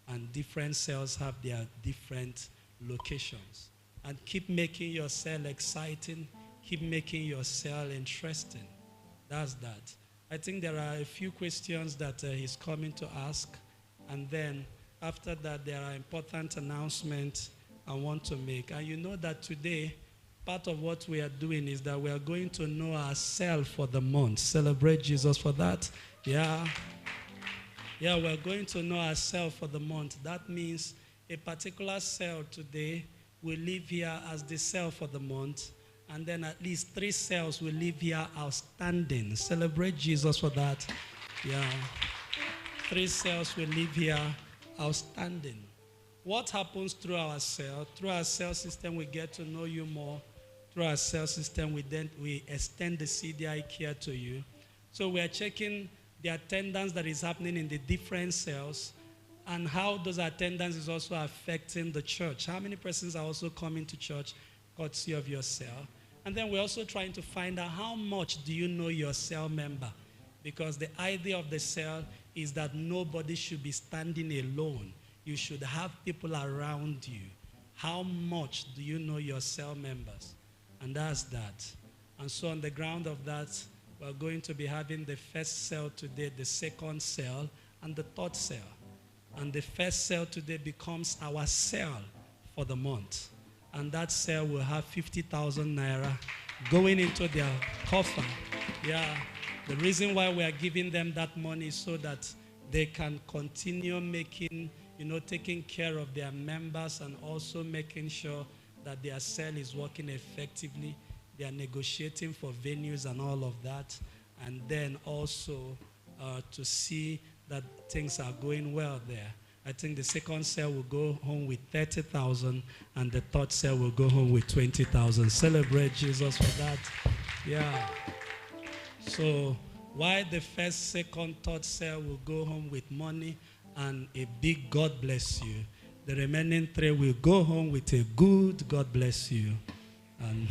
and different cells have their different locations. And keep making your cell exciting, keep making your cell interesting. That's that. I think there are a few questions that he's coming to ask, and then after that there are important announcements I want to make. And you know that today, part of what we are doing is that we are going to know ourselves for the month. Celebrate Jesus for that. Yeah. Yeah, we're going to know ourselves for the month. That means a particular cell today will live here as the cell for the month, and then at least 3 cells will live here outstanding. Celebrate Jesus for that. Yeah. 3 cells will live here outstanding. What happens through our cell? Through our cell system, we get to know you more. Through our cell system, we extend the CDI care to you. So we are checking the attendance that is happening in the different cells and how those attendance is also affecting the church. How many persons are also coming to church courtesy of your cell? And then we're also trying to find out how much do you know your cell member? Because the idea of the cell is that nobody should be standing alone. You should have people around you. How much do you know your cell members? And that's that. And so on the ground of that, we're going to be having the first cell today, the second cell, and the third cell. And the first cell today becomes our cell for the month. And that cell will have 50,000 naira going into their coffer. Yeah. The reason why we are giving them that money is so that they can continue making, taking care of their members and also making sure that their cell is working effectively. They are negotiating for venues and all of that. And then also to see that things are going well there. I think the second cell will go home with 30,000 and the third cell will go home with 20,000. Celebrate Jesus for that. Yeah. So while the first, second, third cell will go home with money and a big God bless you, the remaining 3 will go home with a good God bless you. And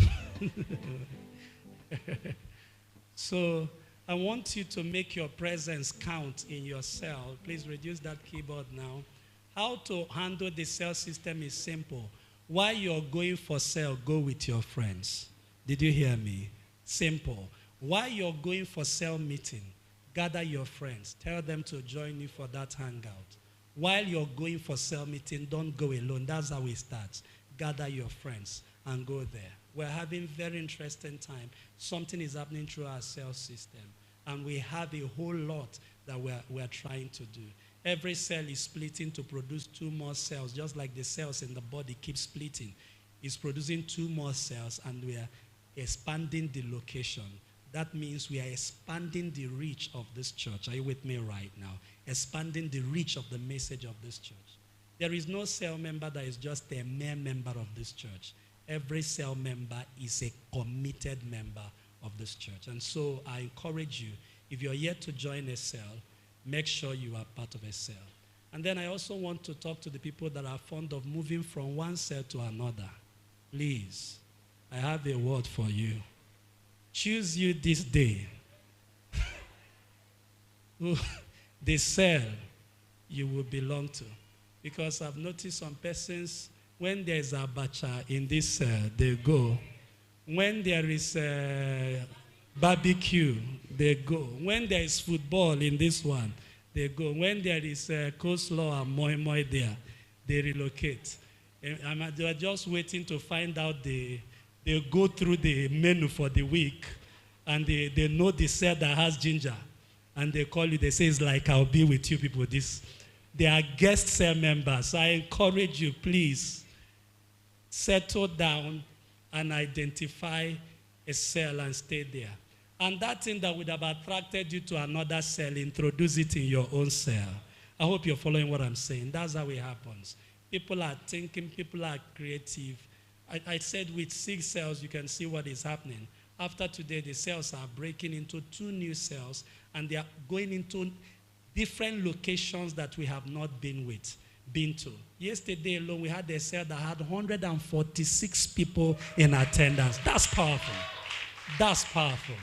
so I want you to make your presence count in your cell. Please reduce that keyboard now. How to handle the cell system is simple. While you're going for cell, go with your friends. Did you hear me? Simple. While you're going for cell meeting, gather your friends. Tell them to join you for that hangout. While you're going for cell meeting, don't go alone. That's how it starts. Gather your friends and go there. We're having very interesting time. Something is happening through our cell system. And we have a whole lot that we're trying to do. Every cell is splitting to produce 2 more cells, just like the cells in the body keep splitting. It's producing 2 more cells, and we are expanding the location. That means we are expanding the reach of this church. Are you with me right now? Expanding the reach of the message of this church. There is no cell member that is just a mere member of this church. Every cell member is a committed member of this church. And so I encourage you, if you're yet to join a cell, make sure you are part of a cell. And then I also want to talk to the people that are fond of moving from one cell to another. Please, I have a word for you. Choose you this day the cell you will belong to. Because I've noticed some persons, when there is abacha in this cell, they go. When there is barbecue, they go. When there is football in this one, they go. When there is coleslaw and moi moi there, they relocate. And they are just waiting to find out they go through the menu for the week, and they know the cell that has ginger. And they call you, they say, it's like, I'll be with you people. They are guest cell members. I encourage you, please, settle down and identify a cell and stay there. And that thing that would have attracted you to another cell, introduce it in your own cell. I hope you're following what I'm saying. That's how it happens. People are thinking, people are creative. I said with 6 cells, you can see what is happening. After today, the cells are breaking into 2 new cells, and they are going into different locations that we have not been to. Yesterday alone, we had a cell that had 146 people in attendance. That's powerful. That's powerful.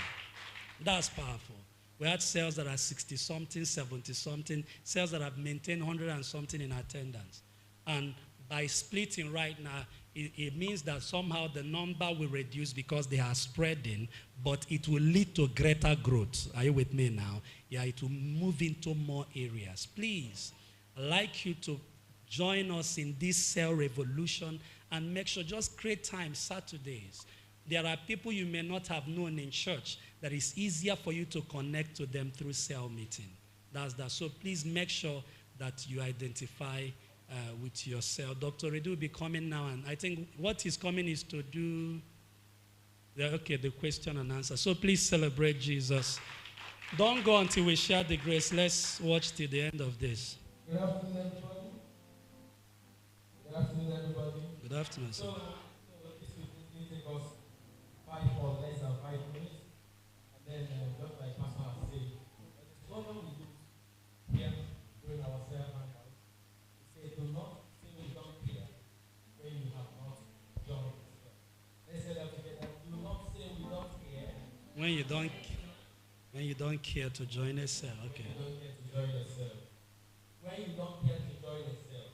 That's powerful. We had cells that are 60 something, 70 something, cells that have maintained 100 and something in attendance. And by splitting right now, it means that somehow the number will reduce because they are spreading, but it will lead to greater growth. Are you with me now? Yeah, it will move into more areas. Please, I'd like you to join us in this cell revolution and make sure, just create time, Saturdays. There are people you may not have known in church that it's easier for you to connect to them through cell meeting. That's that. So please make sure that you identify with your cell. Dr. Redu will be coming now, and I think what he's coming is to do the question and answer. So please celebrate Jesus. Don't go until we share the grace. Let's watch till the end of this. Good afternoon, everybody. Good afternoon, everybody. Good afternoon, sir. So this will take us 5 or less than 5 minutes. And then, just like Pastor has said, the problem we do here during our cell hangout, we say, do not say we don't care when you have not joined the cell. Let's say that together. Do not say we don't care. When you don't care to join a cell, okay. When you don't care to join a cell. When you don't care to join a cell.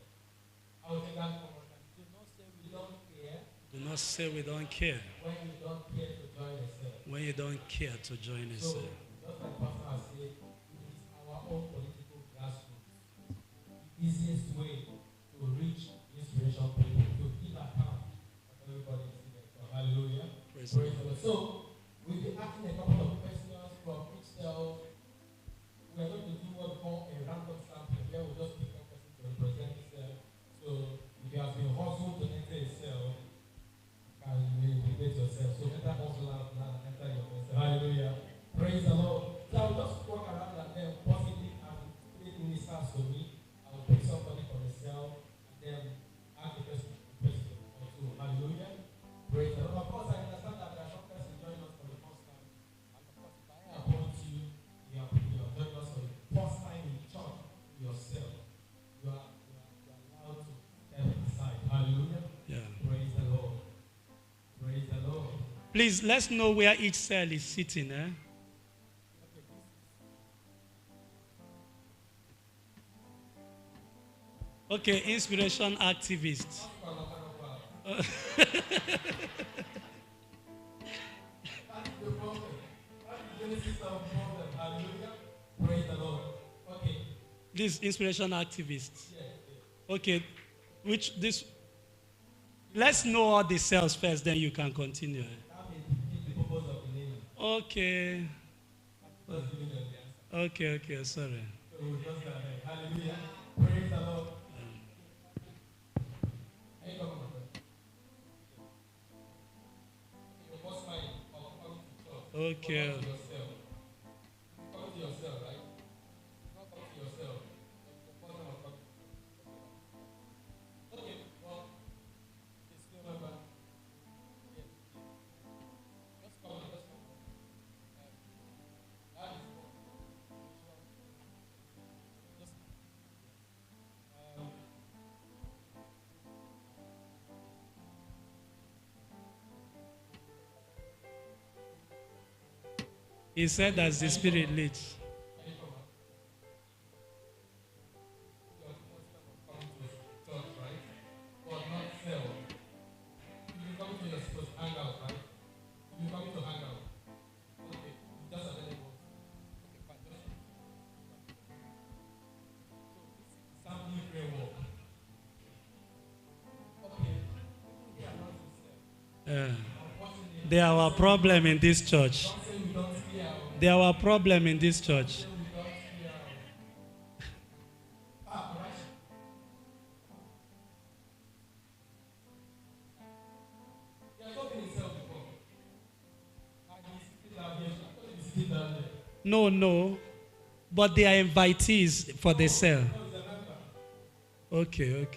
I will take that one more time. Do not say we don't care. Do not say we don't care. When you don't care to join a cell. When you don't care to join a cell. Just like Pastor has said, it is our own political grassroots. The easiest way to reach inspiration people, to keep account of everybody is there. So hallelujah. Praise the Lord. So we'll be asking a couple of questions from each cell. We are going to do what we call a random sampling. Here we'll just pick one person to represent the cell. So if you have been hustled to enter a cell, can you relate yourself? So enter hustle out now and enter your cell. Hallelujah. Praise the Lord. So I'll just walk around and then possibly and 3 ministers to me. I'll pick somebody from the cell and then ask the person or two. Hallelujah. Praise the Lord. Of course, I understand that there are some persons joining us for the first time. And of course, if I appoint you, you have joined us for the first time in church yourself. You are allowed to step aside. Hallelujah. Yeah. Praise the Lord. Praise the Lord. Please, let's know where each cell is sitting. Okay, inspiration activist. That's the problem. That's the genesis of the problem. Hallelujah. Praise the Lord. Okay. This inspiration activist. Yeah. Okay, let's know all the cells first, then you can continue. That may defeat the purpose of the name. Okay. Just giving them the answer. Okay, sorry. So we'll just go ahead. Hallelujah. Praise the Lord. Are you coming, my friend? Your first mind of coming to church. Okay. Come to yourself. Come to yourself, right? Not come to yourself. The first time of coming. Okay, well, you still remember? Yes. Just come on, just come on. That is what. Just He said as the Spirit leads. They are our problem in this church. They are our problem in this church. No. But they are invitees for the cell. Okay.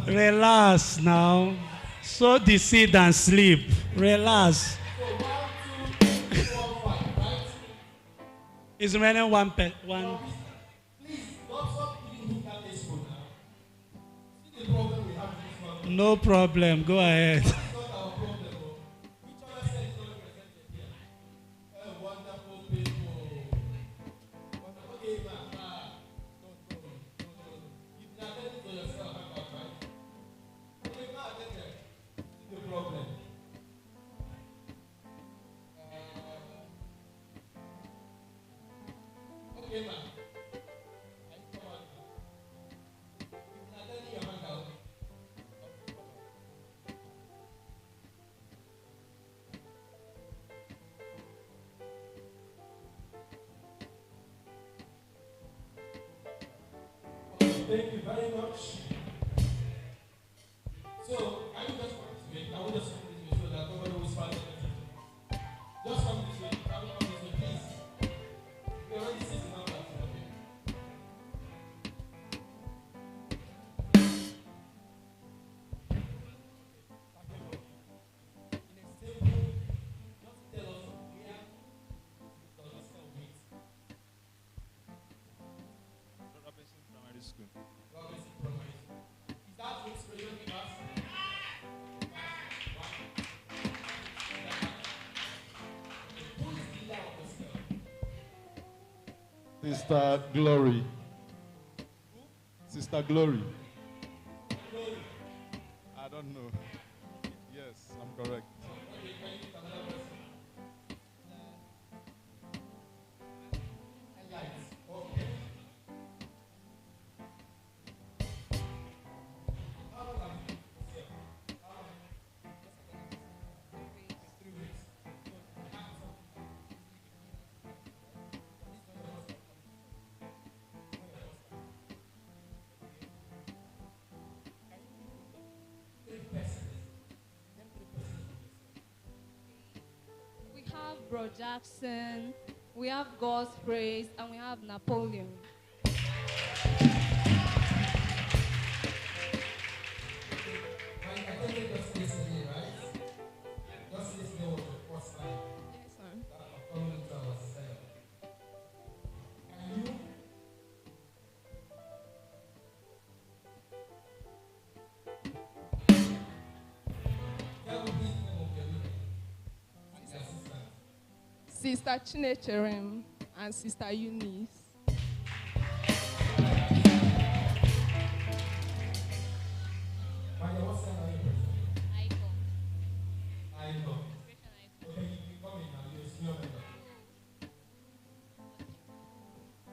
Relax now. Sow the seed and sleep. Relax. It's remaining one. No problem. Go ahead. Thank you very much. So, I will just come this way. I will just come this way so that nobody will spell anything. Just come this way. I will come this way, please. We already see the numbers, okay? In a simple, just tell us where does this cell meet? Robinson Primary School. Robinson Primary School. Is that the inspiration class? Who is the leader of the cell? Sister Glory. Sister Glory. Glory. I don't know. Yes, I'm correct. Okay, can you pick another person? Lights. Okay. How long have you been in the cell? How long? 3 weeks. So, you have something that easily begin at but this is not your first time coming to church. It's not your first time. Okay. Can you think of 3 persons? Name 3 persons from the cell. We have Bro Jackson, we have God's Praise, and we have Napoleon. When you attended just yesterday, right? Just yesterday was your first time Yes, sir. that of coming into our cell. Can you tell me the name of your leader and the assistant? Sister Chinecherem and Sister Eunice. Maria, what cell are you president? Icon. I know. Expression icon. Okay, you come in now. You're a senior member.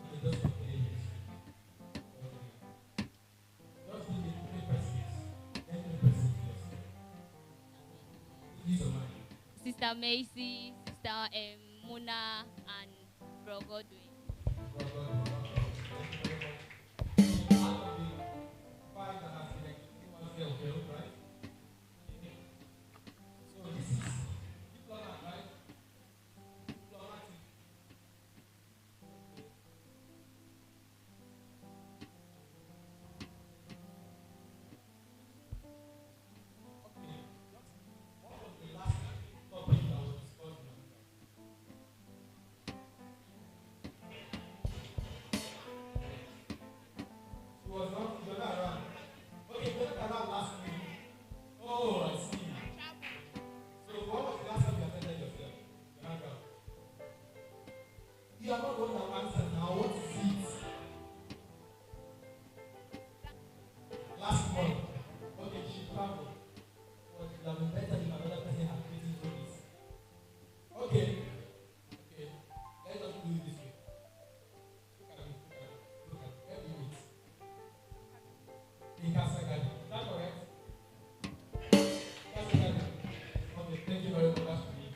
Okay, just for today. Okay. Just give me 3 persons. Name 3 persons first. Use your mind. Sister Macy, Sister Muna, and Bro Godwin. God, God, God. Thank you very much. So, out of the 5 that have selected, you want to say okay, right? Okay. So, this is diplomat, right? Diplomatic. Okay. Okay. What was the last topic that was discussed in our class? She was not, you were not around. Okay, you were not around last week. Oh, I see. So, what was the last time you attended yourself? You were not around. You are not the one that answered now. What is it? Last month. Okay, she traveled. But it would have been better if another person had written through this. Okay. Okay. Let us do it this way. Look at me. Look at me. Look at me. Let me wait. In Kasagadi. Is that correct? Kasagadi. Okay, thank you very much. That's for me.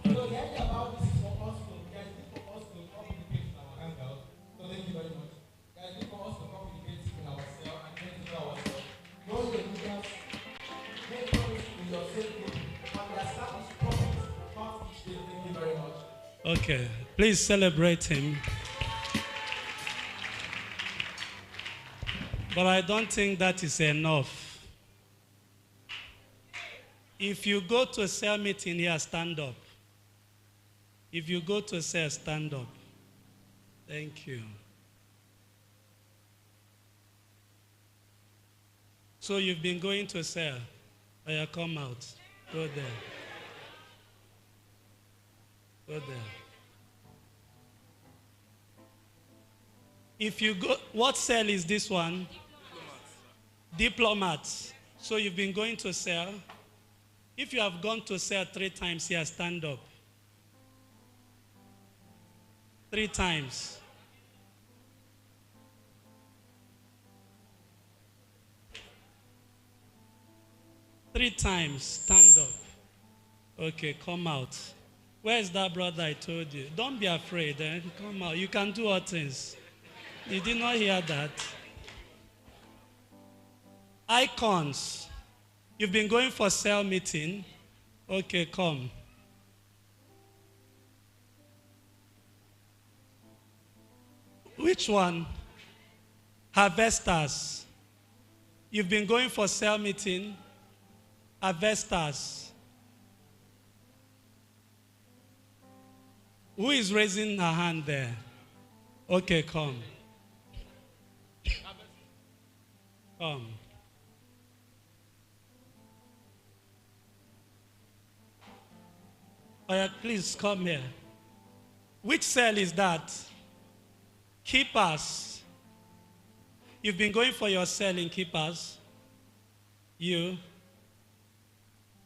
So the idea about this is for us to, guys, this is for us to communicate in our hangout. So thank you very much. Guys, this is for us to communicate in our cell and get to know ourselves. Know your leaders, make friends with your same group, understand each topic, not each day. Thank you very much. Okay, please celebrate him. But I don't think that is enough. If you go to a cell meeting here, stand up. If you go to a cell, stand up. Thank you. So you've been going to a cell. Oh, yeah, come out. Go there. Go there. If you go, what cell is this one? Diplomats. So you've been going to a cell. If you have gone to a cell 3 times here, stand up. 3 times. Three times, stand up. Okay, come out. Where is that brother I told you? Don't be afraid, eh? Come out. You can do all things. You did not hear that? Icons. You've been going for cell meeting. Okay, come. Which one? Harvesters. You've been going for cell meeting. Harvesters. Who is raising her hand there? Okay, come. Come. Oh, yeah, please come here. Which cell is that? Keepers. You've been going for your cell in keepers? You?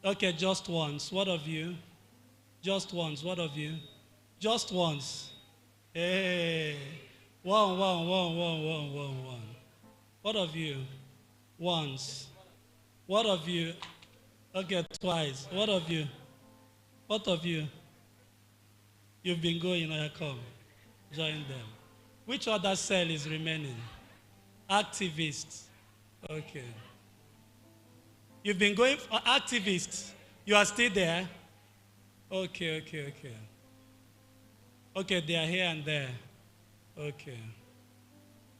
Okay, just once. What of you? Just once. What of you? Just once. Hey. One. What of you? Once. What of you? Okay, twice. What of you? What of you? You've been going, now come. Join them. Which other cell is remaining? Activists. Okay. You've been going for activists. You are still there? Okay. Okay, they are here and there. Okay.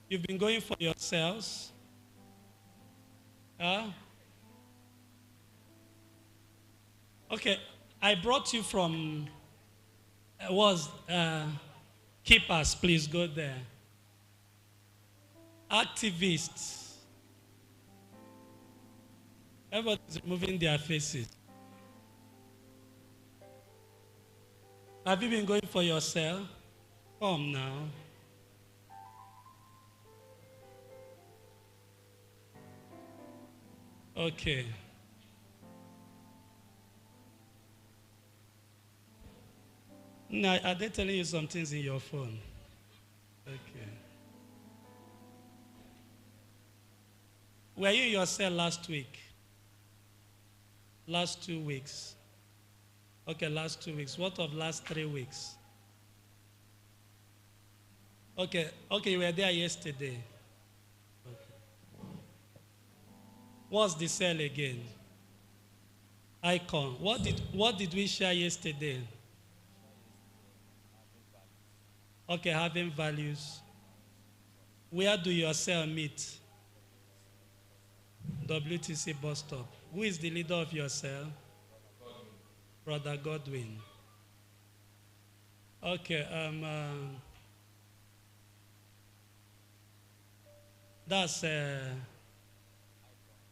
You've been going for yourselves? Huh? Okay, I brought you from, keepers, please go there. Activists. Everybody's removing their faces. Have you been going for yourself? Come now. Okay. Now, are they telling you some things in your phone? Okay. Were you in your cell last week? Last 2 weeks? Okay, last 2 weeks. What of last 3 weeks? Okay, you were there yesterday. Okay. What's the cell again? Icon. What did we share yesterday? Okay, having values. Where do your cell meet? WTC bus stop. Who is the leader of your cell? Brother Godwin. Okay, that's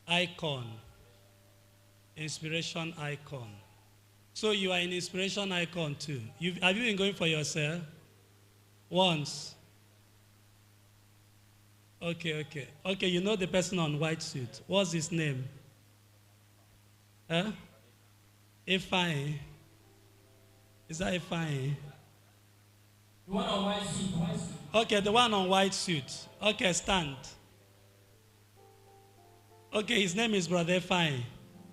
icon. Inspiration icon. So you are an inspiration icon too. Have you been going for your cell? Once. Okay. Okay, you know the person on white suit. What's his name? Huh? Ifeanyi. Is that Ifeanyi? The one on white suit, Okay, the one on white suit. Okay, stand. Okay, his name is Brother Ifeanyi.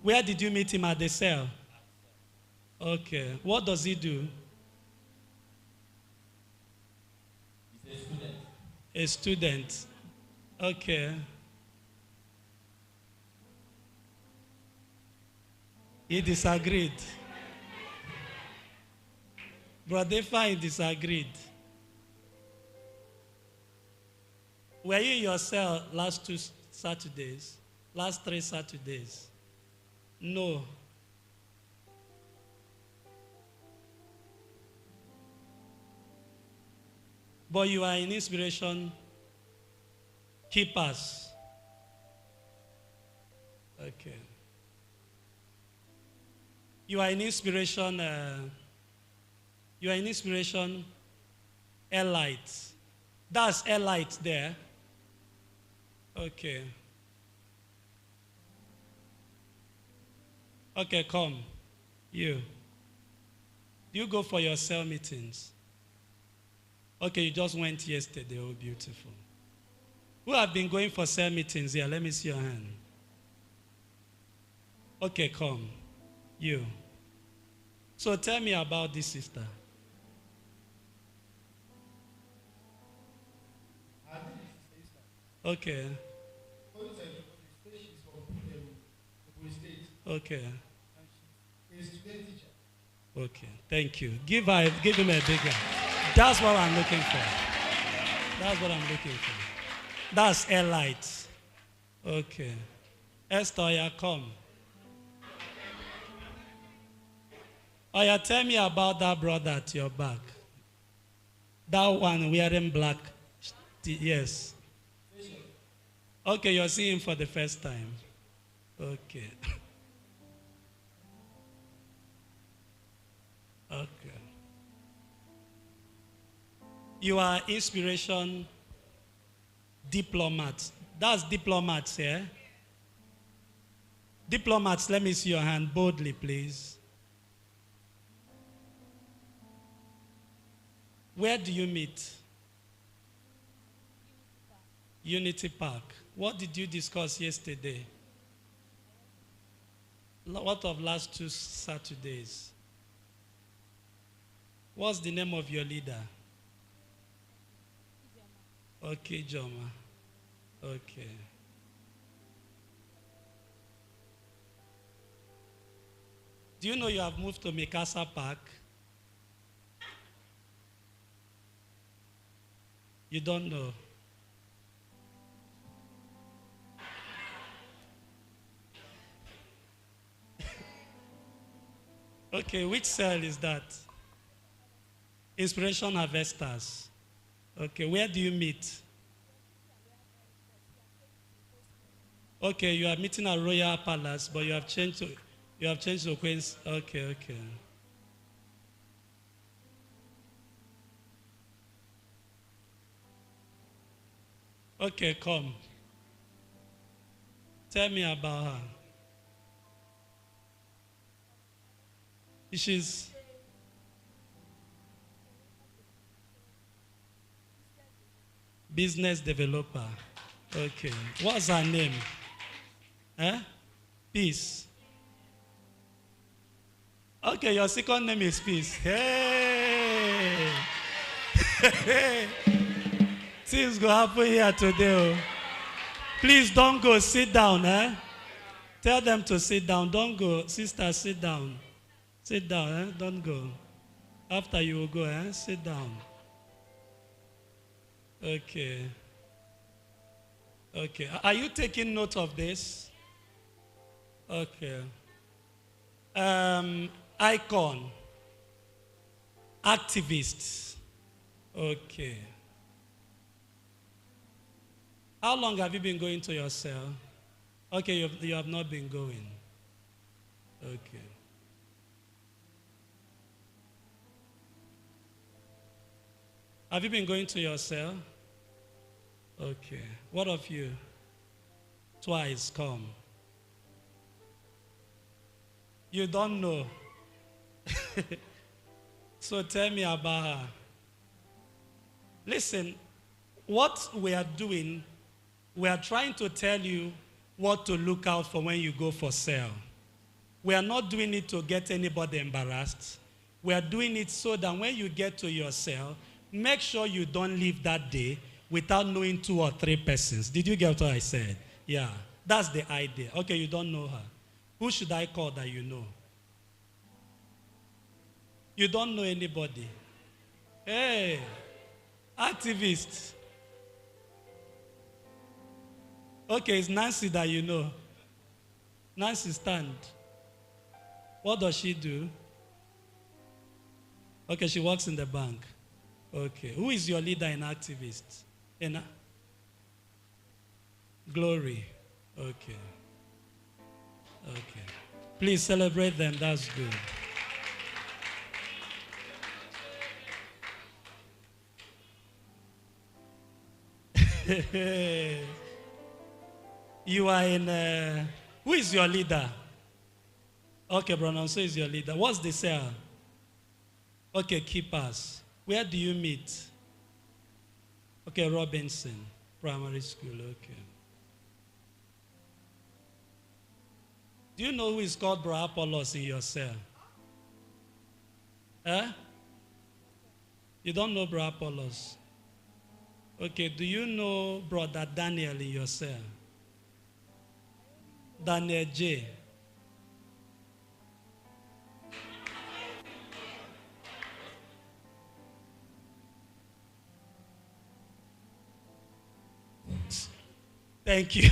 Where did you meet him at the cell? Okay, what does he do? He's a student. A student. Okay. He disagreed. Brother Ifeanyi disagreed. Were you in your cell last 2 Saturdays? Last 3 Saturdays? No. But you are in inspiration keepers. Okay. You are in inspiration. You are in inspiration. Airlight. That's airlight there. Okay. Okay, come. You. Do you go for your cell meetings? Okay, you just went yesterday. Oh, beautiful. Who have been going for cell meetings here? Let me see your hand. Okay, come. You. So tell me about this sister. Okay. Okay. Okay. Thank you. Give him a big hand. That's what I'm looking for. That's what I'm looking for. That's airlight. Okay. Esther, come. Oya, tell me about that brother at your back. That one wearing black. Yes. Okay, you're seeing him for the first time. Okay. Okay. You are inspiration diplomats. That's diplomats here. Yeah? Diplomats, let me see your hand boldly, please. Where do you meet? Unity Park. What did you discuss yesterday? What of last 2 Saturdays? What's the name of your leader? Okay, Joma. Okay. Do you know you have moved to Mikasa Park? You don't know. Okay, which cell is that? Inspiration Harvesters. Okay, where do you meet? Okay, you are meeting at Royal Palace, but you have changed to Queen's. Okay, okay. Okay, come. Tell me about her. She's business developer. Okay. What's her name? Peace. Okay, your second name is Peace. Hey! Things go happen here today. Please don't go. Sit down. Tell them to sit down. Don't go. Sister, sit down. Sit down. Don't go. After you will go. Sit down. Okay. Okay. Are you taking note of this? Okay. Icon. Activists. Okay. How long have you been going to your cell? Okay, you have not been going. Okay. Have you been going to your cell? Okay. What of you? Twice, come. You don't know. So tell me about her. Listen, what we are doing, we are trying to tell you what to look out for when you go for sale. We are not doing it to get anybody embarrassed. We are doing it so that when you get to your cell, make sure you don't leave that day without knowing 2 or 3 persons. Did you get what I said? Yeah, that's the idea. Okay, you don't know her. Who should I call that you know? You don't know anybody. Hey, activists. Okay, it's Nancy that you know. Nancy, stand. What does she do? Okay, she works in the bank. Okay. Who is your leader in activists? Ena? Glory. Okay. Okay. Please celebrate them. That's good. You are in. Who is your leader? Okay, Bronon, so is your leader. What's the cell? Okay, keepers. Where do you meet? Okay, Robinson, primary school. Okay. Do you know who is called Bro Apollos in your cell? Eh? You don't know Bro Apollos? Okay, do you know Brother Daniel in your cell? Daniel J. Thank you.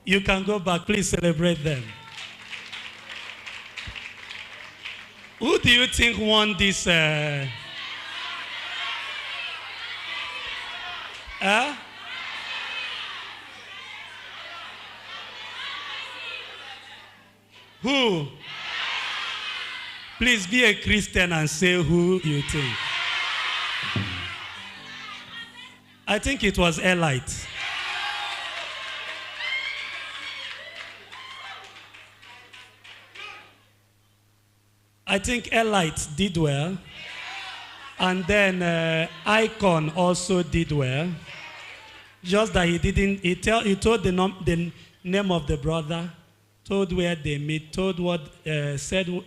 You can go back. Please celebrate them. Who do you think won this? Who? Please be a Christian and say who you think. I think it was Elite. I think Elite did well. And then Icon also did well. Just that he didn't, he told the name of the brother, told where they meet, told what, said,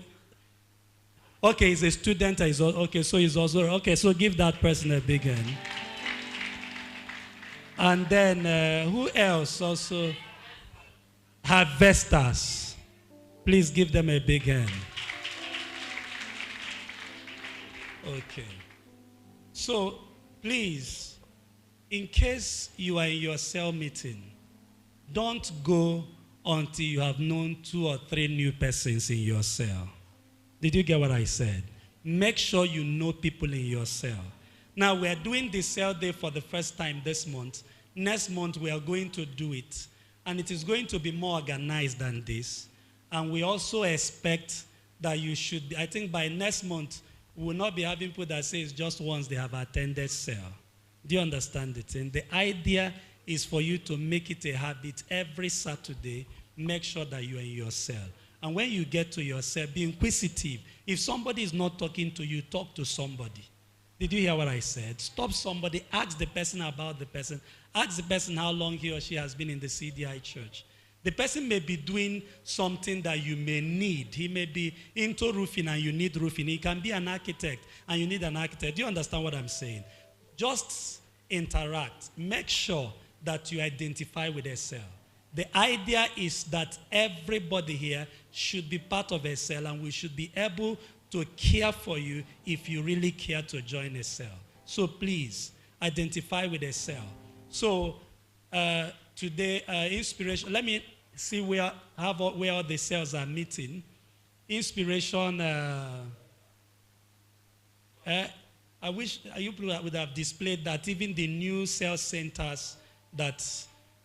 okay, he's a student, okay, so he's also, okay, so give that person a big hand. And then who else also? Harvesters. Please give them a big hand. Okay. So, please, in case you are in your cell meeting, don't go until you have known 2 or 3 new persons in your cell. Did you get what I said? Make sure you know people in your cell. Now, we are doing the cell day for the first time this month. Next month, we are going to do it. And it is going to be more organized than this. And we also expect that you should be, I think by next month, we will not be having people that say it's just once they have attended cell. Do you understand it? And the idea is for you to make it a habit every Saturday. Make sure that you are in your cell. And when you get to your cell, be inquisitive. If somebody is not talking to you, talk to somebody. Did you hear what I said? Stop somebody, ask the person about the person. Ask the person how long he or she has been in the CDI church. The person may be doing something that you may need. He may be into roofing and you need roofing. He can be an architect and you need an architect. Do you understand what I'm saying? Just interact. Make sure that you identify with a cell. The idea is that everybody here should be part of a cell and we should be able to care for you if you really care to join a cell. So please, identify with a cell. So today, inspiration, let me see where all the cells are meeting. Inspiration, I wish you would have displayed that even the new cell centers that,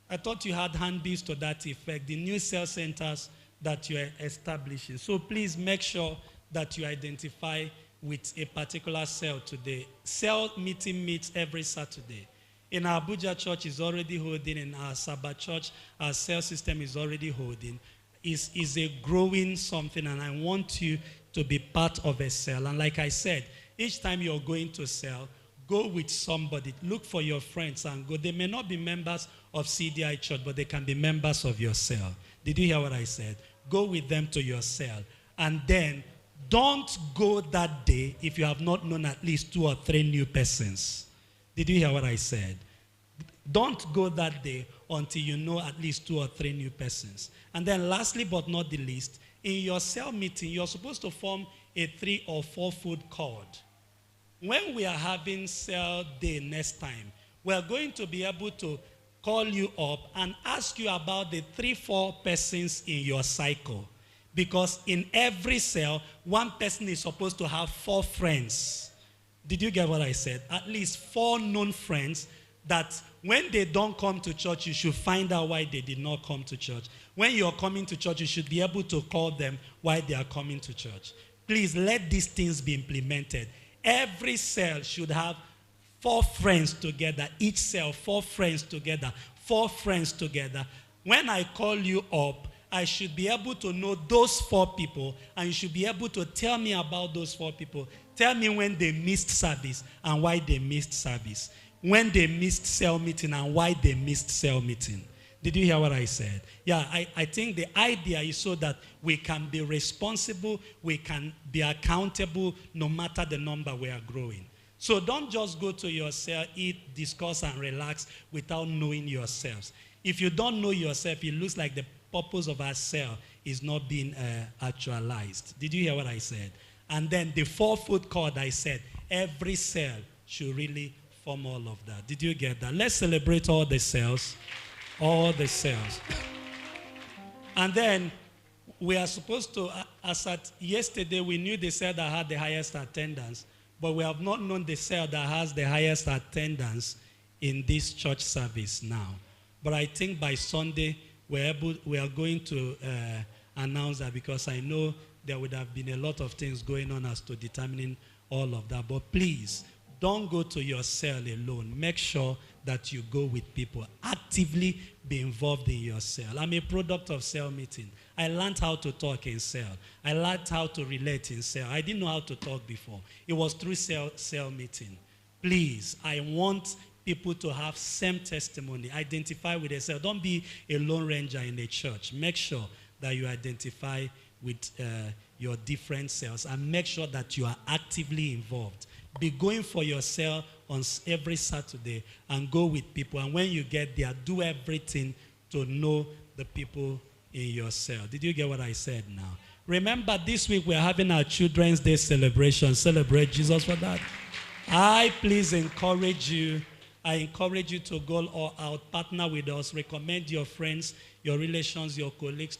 I thought you had handbills to that effect, the new cell centers that you are establishing. So please make sure that you identify with a particular cell today. Cell meeting meets every Saturday. In our Abuja church is already holding, in our Sabbath church, our cell system is already holding. Is a growing something, and I want you to be part of a cell. And like I said, each time you're going to cell, go with somebody. Look for your friends and go. They may not be members of CDI church, but they can be members of your cell. Did you hear what I said? Go with them to your cell. And then don't go that day if you have not known at least 2 or 3 new persons. Did you hear what I said? Don't go that day until you know at least 2 or 3 new persons. And then lastly but not the least, in your cell meeting, you're supposed to form a 3 or 4 foot cord. When we are having cell day next time, we are going to be able to call you up and ask you about the 3-4 persons in your cycle. Because in every cell, one person is supposed to have 4 friends. Did you get what I said? At least 4 known friends that when they don't come to church, you should find out why they did not come to church. When you're coming to church, you should be able to call them why they are coming to church. Please let these things be implemented. Every cell should have 4 friends together. Each cell, 4 friends together. 4 friends together. When I call you up, I should be able to know those 4 people, and you should be able to tell me about those 4 people. Tell me when they missed service and why they missed service. When they missed cell meeting and why they missed cell meeting. Did you hear what I said? Yeah, I think the idea is so that we can be responsible, we can be accountable no matter the number we are growing. So don't just go to your cell, eat, discuss, and relax without knowing yourselves. If you don't know yourself, it looks like the purpose of our cell is not being actualized. Did you hear what I said? And then the 4-foot cord I said, every cell should really form all of that. Did you get that? Let's celebrate all the cells. All the cells. And then we are supposed to, as at yesterday, we knew the cell that had the highest attendance, but we have not known the cell that has the highest attendance in this church service now. But I think by Sunday, we are going to announce that, because I know there would have been a lot of things going on as to determining all of that. But please, don't go to your cell alone. Make sure that you go with people. Actively be involved in your cell. I'm a product of cell meeting. I learned how to talk in cell. I learned how to relate in cell. I didn't know how to talk before. It was through cell meeting. Please, I want people to have same testimony. Identify with a cell. Don't be a lone ranger in a church. Make sure that you identify with your different cells, and make sure that you are actively involved. Be going for your cell on every Saturday and go with people. And when you get there, do everything to know the people in your cell. Did you get what I said now? Remember, this week we're having our Children's Day celebration. Celebrate Jesus for that. I encourage you to go all out, partner with us, recommend your friends, your relations, your colleagues